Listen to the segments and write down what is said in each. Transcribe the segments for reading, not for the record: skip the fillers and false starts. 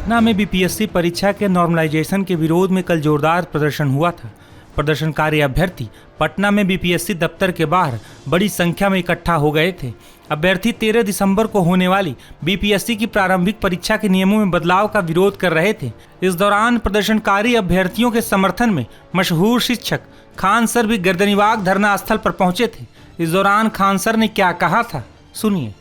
पटना में बीपीएससी परीक्षा के नॉर्मलाइजेशन के विरोध में कल जोरदार प्रदर्शन हुआ था। प्रदर्शनकारी अभ्यर्थी पटना में बीपीएससी दफ्तर के बाहर बड़ी संख्या में इकट्ठा हो गए थे। अभ्यर्थी 13 दिसंबर को होने वाली बीपीएससी की प्रारंभिक परीक्षा के नियमों में बदलाव का विरोध कर रहे थे। इस दौरान प्रदर्शनकारी अभ्यर्थियों के समर्थन में मशहूर शिक्षक खान सर भी गर्दनीबाग धरना स्थल पर पहुंचे थे। इस दौरान खान सर ने क्या कहा था, सुनिए।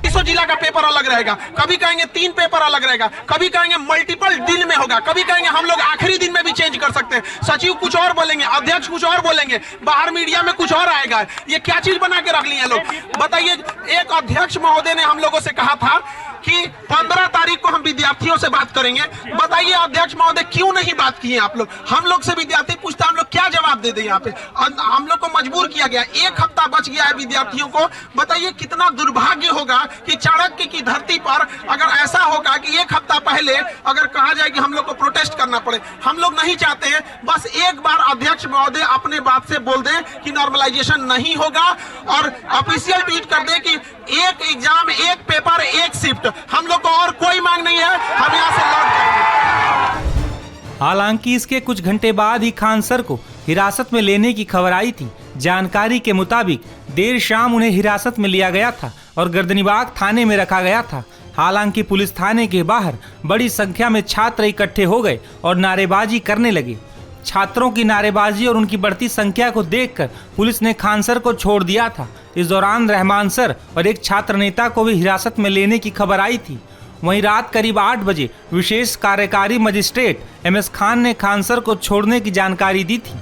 200 जिला का पेपर अलग रहेगा, कभी कहेंगे 3 पेपर अलग रहेगा, कभी कहेंगे मल्टीपल दिन में होगा, कभी कहेंगे हम लोग आखिरी दिन में भी चेंज कर सकते हैं। सचिव कुछ और बोलेंगे, अध्यक्ष कुछ और बोलेंगे, बाहर मीडिया में कुछ और आएगा। ये क्या चीज बना के रख लिए लोग, बताइए। एक अध्यक्ष महोदय ने हम लोगों से कहा था कि 15 तारीख को हम विद्यार्थियों से बात करेंगे। बताइए अध्यक्ष महोदय क्यों नहीं बात किए आप लोग? हम लोग से विद्यार्थी पूछता, हम लोग क्या जवाब दे दें यहाँ पे? हम लोग को मजबूर किया गया, 1 हफ्ता बच गया है विद्यार्थियों को। बताइए कितना दुर्भाग्य होगा कि चाणक्य की धरती पर अगर ऐसा होगा कि 1 हफ्ता पहले अगर कहा जाए कि हम लोग को प्रोटेस्ट करना पड़े। हम लोग नहीं चाहते हैं। बस एक बार अध्यक्ष महोदय अपने बात से बोल दें कि नॉर्मलाइजेशन नहीं होगा और ऑफिशियल ट्वीट कर दे कि 1 एग्जाम 1 पेपर 1 शिफ्ट। हम लोग को और कोई मांग नहीं है, हम यहाँ से लौट जाएंगे। हालांकि इसके कुछ घंटे बाद ही खान सर को हिरासत में लेने की खबर आई थी। जानकारी के मुताबिक देर शाम उन्हें हिरासत में लिया गया था और गर्दनीबाग थाने में रखा गया था। हालांकि पुलिस थाने के बाहर बड़ी संख्या में छात्र इकट्ठे हो गए और नारेबाजी करने लगे। छात्रों की नारेबाजी और उनकी बढ़ती संख्या को देखकर पुलिस ने खान सर को छोड़ दिया था। इस दौरान रहमान सर और एक छात्र नेता को भी हिरासत में लेने की खबर आई थी। वहीं रात करीब 8 बजे विशेष कार्यकारी मजिस्ट्रेट MS खान ने खान सर को छोड़ने की जानकारी दी थी।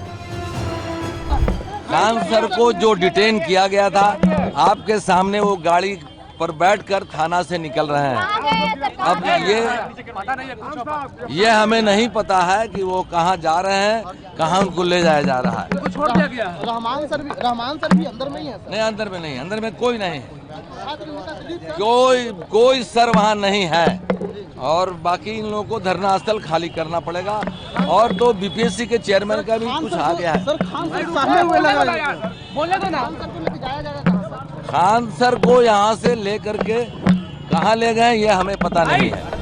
खान सर को जो डिटेन किया गया था, आपके सामने वो गाड़ी पर बैठकर थाना से निकल रहे हैं। अब ये हमें नहीं पता है कि वो कहाँ जा रहे हैं, कहाँ उनको ले जाया जा रहा है। रहमान सर भी अंदर में ही है? नहीं, अंदर में नहीं, अंदर में कोई नहीं है। कोई सर वहाँ नहीं है और बाकी इन लोगों को धरना स्थल खाली करना पड़ेगा। और तो बीपीएससी के चेयरमैन का भी कुछ आ गया है। खान सर को यहाँ से लेकर के कहाँ ले गए ये हमें पता नहीं है।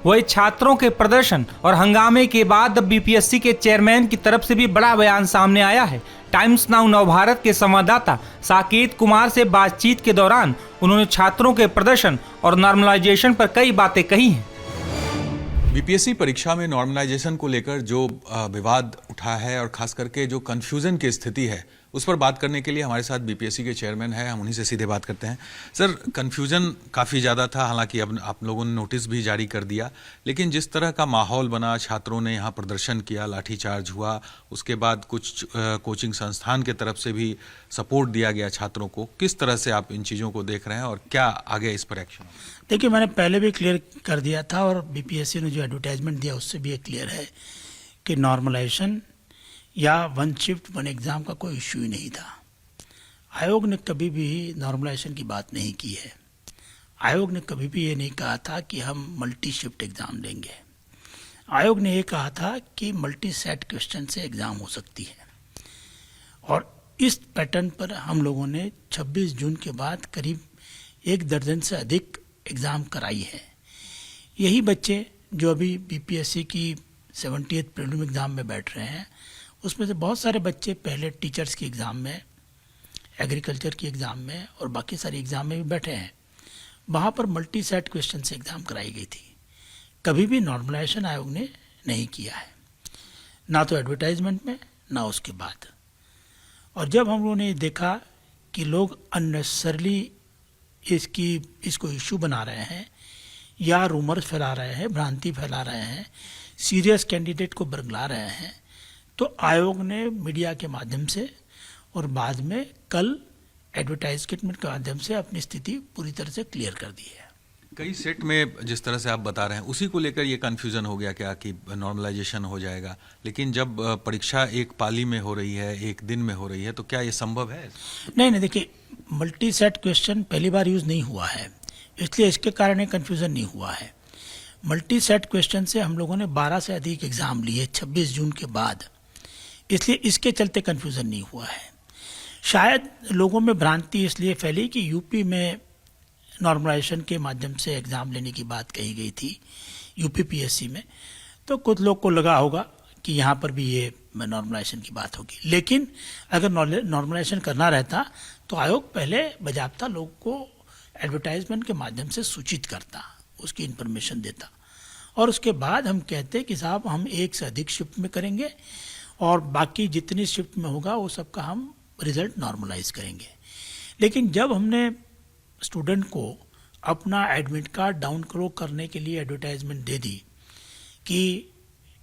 वही छात्रों के प्रदर्शन और हंगामे के बाद अब बीपीएससी के चेयरमैन की तरफ से भी बड़ा बयान सामने आया है। टाइम्स नाउ नवभारत के संवाददाता साकेत कुमार से बातचीत के दौरान उन्होंने छात्रों के प्रदर्शन और नॉर्मलाइजेशन पर कई बातें कही हैं। बीपीएससी परीक्षा में नॉर्मलाइजेशन को लेकर जो विवाद उठा है और खास करके जो कंफ्यूजन की स्थिति है उस पर बात करने के लिए हमारे साथ बीपीएससी के चेयरमैन हैं। हम उन्हीं से सीधे बात करते हैं। सर, कंफ्यूजन काफ़ी ज़्यादा था, हालांकि अब आप लोगों ने नोटिस भी जारी कर दिया, लेकिन जिस तरह का माहौल बना, छात्रों ने यहाँ प्रदर्शन किया, लाठीचार्ज हुआ, उसके बाद कुछ कोचिंग संस्थान के तरफ से भी सपोर्ट दिया गया छात्रों को। किस तरह से आप इन चीज़ों को देख रहे हैं और क्या आगे इस पर एक्शन? देखिए, मैंने पहले भी क्लियर कर दिया था और बीपीएससी ने जो एडवर्टाइजमेंट दिया उससे भी क्लियर है कि नॉर्मलाइजेशन या 1 शिफ्ट 1 एग्ज़ाम का कोई इश्यू ही नहीं था। आयोग ने कभी भी नॉर्मलाइजेशन की बात नहीं की है। आयोग ने कभी भी ये नहीं कहा था कि हम मल्टी शिफ्ट एग्ज़ाम लेंगे। आयोग ने ये कहा था कि मल्टी सेट क्वेश्चन से एग्ज़ाम हो सकती है। और इस पैटर्न पर हम लोगों ने 26 जून के बाद करीब 1 दर्जन से अधिक एग्ज़ाम कराई है। यही बच्चे जो अभी बीपीएससी की 70th प्रीलिम एग्ज़ाम में बैठ रहे हैं, उसमें से बहुत सारे बच्चे पहले टीचर्स की एग्ज़ाम में, एग्रीकल्चर की एग्ज़ाम में और बाकी सारी एग्ज़ाम में भी बैठे हैं। वहाँ पर मल्टी सेट क्वेश्चन से एग्ज़ाम कराई गई थी। कभी भी नॉर्मलाइजेशन आयोग ने नहीं किया है, ना तो एडवर्टाइजमेंट में ना उसके बाद। और जब हम लोगों ने देखा कि लोग अननेसेसरली इसको इशू बना रहे हैं या रूमर्स फैला रहे हैं, भ्रांति फैला रहे हैं, सीरियस कैंडिडेट को बरगला रहे हैं, तो आयोग ने मीडिया के माध्यम से और बाद में कल एडवर्टाइजमेंट के माध्यम से अपनी स्थिति पूरी तरह से क्लियर कर दी है। कई सेट में जिस तरह से आप बता रहे हैं उसी को लेकर ये कन्फ्यूजन हो गया क्या कि नॉर्मलाइजेशन हो जाएगा, लेकिन जब परीक्षा एक पाली में हो रही है, एक दिन में हो रही है, तो क्या ये संभव है? नहीं, देखिए, मल्टी सेट क्वेश्चन पहली बार यूज़ नहीं हुआ है, इसलिए इसके कारण कन्फ्यूज़न नहीं हुआ है। मल्टी सेट क्वेश्चन से हम लोगों ने 12 से अधिक एग्ज़ाम लिए 26 जून के बाद, इसलिए इसके चलते कन्फ्यूज़न नहीं हुआ है। शायद लोगों में भ्रांति इसलिए फैली कि यूपी में नॉर्मलाइजेशन के माध्यम से एग्ज़ाम लेने की बात कही गई थी यूपीपीएससी में, तो कुछ लोग को लगा होगा कि यहाँ पर भी ये नॉर्मलाइजेशन की बात होगी। लेकिन अगर नॉर्मलाइजेशन करना रहता तो आयोग पहले बजाबता लोग को एडवर्टाइजमेंट के माध्यम से सूचित करता, उसकी इन्फॉर्मेशन देता, और उसके बाद हम कहते कि साहब हम एक से अधिक शिफ्ट में करेंगे और बाकी जितनी शिफ्ट में होगा वो सबका हम रिजल्ट नॉर्मलाइज करेंगे। लेकिन जब हमने स्टूडेंट को अपना एडमिट कार्ड डाउन करने के लिए एडवर्टाइजमेंट दे दी कि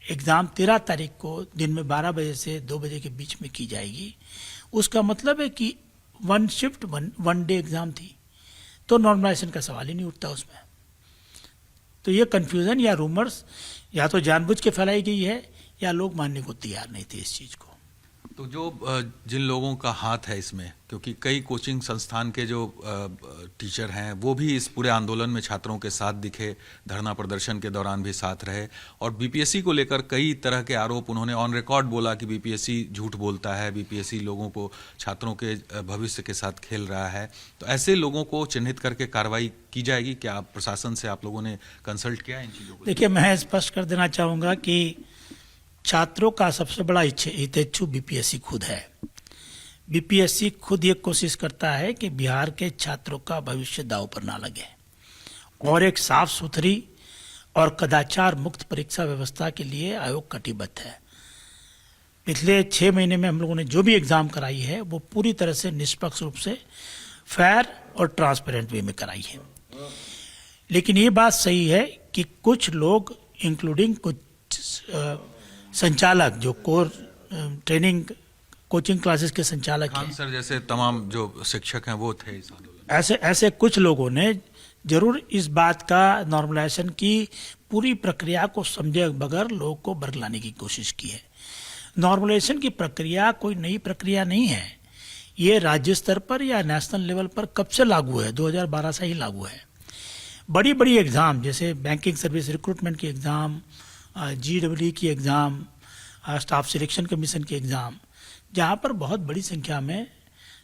एग्ज़ाम 13 तारीख को दिन में 12 बजे से 2 बजे के बीच में की जाएगी, उसका मतलब है कि one shift one day exam थी, तो नॉर्मलाइजेशन का सवाल ही नहीं उठता उसमें। तो ये कन्फ्यूज़न या रूमर्स या तो जानबूझ के फैलाई गई है या लोग मानने को तैयार नहीं थे इस चीज़ को। तो जो जिन लोगों का हाथ है इसमें, क्योंकि कई कोचिंग संस्थान के जो टीचर हैं वो भी इस पूरे आंदोलन में छात्रों के साथ दिखे, धरना प्रदर्शन के दौरान भी साथ रहे, और बीपीएससी को लेकर कई तरह के आरोप उन्होंने ऑन रिकॉर्ड बोला कि बीपीएससी झूठ बोलता है, बीपीएससी लोगों को, छात्रों के भविष्य के साथ खेल रहा है। तो ऐसे लोगों को चिन्हित करके कार्रवाई की जाएगी क्या? प्रशासन से आप लोगों ने कंसल्ट किया इन चीज़ों को? देखिए, मैं स्पष्ट कर देना चाहूँगा कि छात्रों का सबसे बड़ा हितैषी बीपीएससी खुद है। बीपीएससी खुद ये कोशिश करता है कि बिहार के छात्रों का भविष्य दांव पर ना लगे और एक साफ सुथरी और कदाचार मुक्त परीक्षा व्यवस्था के लिए आयोग कटिबद्ध है। पिछले 6 महीने में हम लोगों ने जो भी एग्जाम कराई है वो पूरी तरह से निष्पक्ष रूप से फेयर और ट्रांसपेरेंट वे में कराई है। लेकिन ये बात सही है कि कुछ लोग इंक्लूडिंग कुछ संचालक जो कोर ट्रेनिंग कोचिंग क्लासेस के संचालक हैं, सर जैसे तमाम जो शिक्षक हैं वो थे इस आंदोलन। ऐसे कुछ लोगों ने जरूर इस बात का नॉर्मलाइजेशन की पूरी प्रक्रिया को समझे बगैर लोगों को बरगलाने की कोशिश की है। नॉर्मलाइजेशन की प्रक्रिया कोई नई प्रक्रिया नहीं है, ये राज्य स्तर पर या नेशनल लेवल पर कब से लागू है, 2012 से ही लागू है। बड़ी बड़ी एग्ज़ाम जैसे बैंकिंग सर्विस रिक्रूटमेंट की एग्ज़ाम, GEE की एग्ज़ाम, स्टाफ सिलेक्शन कमीशन की एग्ज़ाम, जहाँ पर बहुत बड़ी संख्या में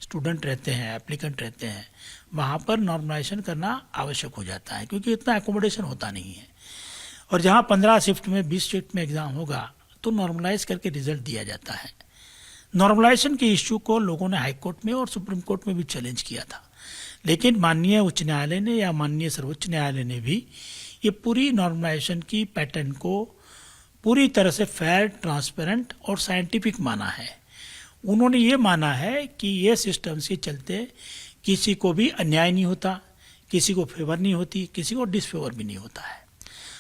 स्टूडेंट रहते हैं, एप्लीकेंट रहते हैं, वहाँ पर नॉर्मलाइजेशन करना आवश्यक हो जाता है क्योंकि इतना एकोमोडेशन होता नहीं है। और जहाँ 15 शिफ्ट में 20 शिफ्ट में एग्ज़ाम होगा तो नॉर्मलाइज करके रिजल्ट दिया जाता है। नॉर्मलाइजेशन के इश्यू को लोगों ने हाई कोर्ट में और सुप्रीम कोर्ट में भी चैलेंज किया था, लेकिन माननीय उच्च न्यायालय ने या माननीय सर्वोच्च न्यायालय ने भी ये पूरी नॉर्मलाइजेशन की पैटर्न को पूरी तरह से फेयर, ट्रांसपेरेंट और साइंटिफिक माना है। उन्होंने ये माना है कि ये सिस्टम के चलते किसी को भी अन्याय नहीं होता, किसी को फेवर नहीं होती, किसी को डिसफेवर भी नहीं होता है।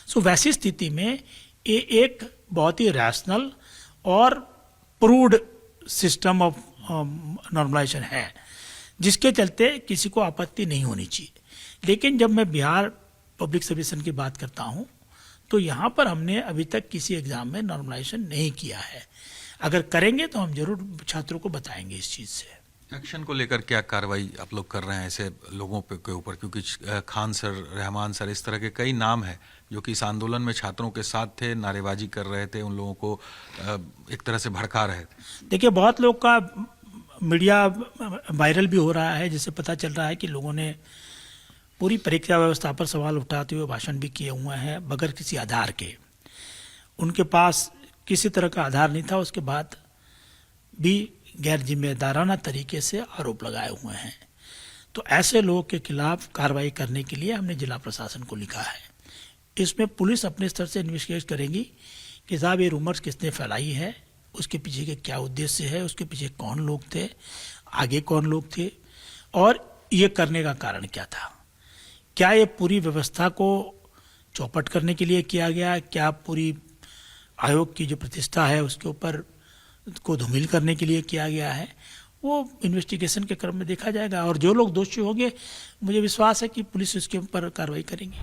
सो वैसी स्थिति में ये एक बहुत ही रैशनल और प्रूव्ड सिस्टम ऑफ नॉर्मलाइजेशन है जिसके चलते किसी को आपत्ति नहीं होनी चाहिए। लेकिन जब मैं बिहार पब्लिक सर्विसन की बात करता हूँ तो यहाँ पर हमने अभी तक किसी एग्जाम में नॉर्मलाइजेशन नहीं किया है। अगर करेंगे तो हम जरूर छात्रों को बताएंगे इस चीज़ से। एक्शन को लेकर क्या कार्रवाई आप लोग कर रहे हैं ऐसे लोगों के ऊपर, क्योंकि खान सर, रहमान सर, इस तरह के कई नाम हैं जो कि इस आंदोलन में छात्रों के साथ थे, नारेबाजी कर रहे थे, उन लोगों को एक तरह से भड़का रहे थे। देखिए, बहुत लोग का मीडिया वायरल भी हो रहा है जिससे पता चल रहा है कि लोगों ने पूरी परीक्षा व्यवस्था पर सवाल उठाते हुए भाषण भी किए हुए हैं बगैर किसी आधार के। उनके पास किसी तरह का आधार नहीं था, उसके बाद भी गैर जिम्मेदाराना तरीके से आरोप लगाए हुए हैं। तो ऐसे लोगों के खिलाफ कार्रवाई करने के लिए हमने जिला प्रशासन को लिखा है। इसमें पुलिस अपने स्तर से इन्वेस्टिगेट करेगी कि साहब ये रूमर्स किसने फैलाई है, उसके पीछे के क्या उद्देश्य है, उसके पीछे कौन लोग थे, आगे कौन लोग थे और ये करने का कारण क्या था। क्या ये पूरी व्यवस्था को चौपट करने के लिए किया गया, क्या पूरी आयोग की जो प्रतिष्ठा है उसके ऊपर को धूमिल करने के लिए किया गया है, वो इन्वेस्टिगेशन के क्रम में देखा जाएगा। और जो लोग दोषी होंगे मुझे विश्वास है कि पुलिस उसके ऊपर कार्रवाई करेंगी।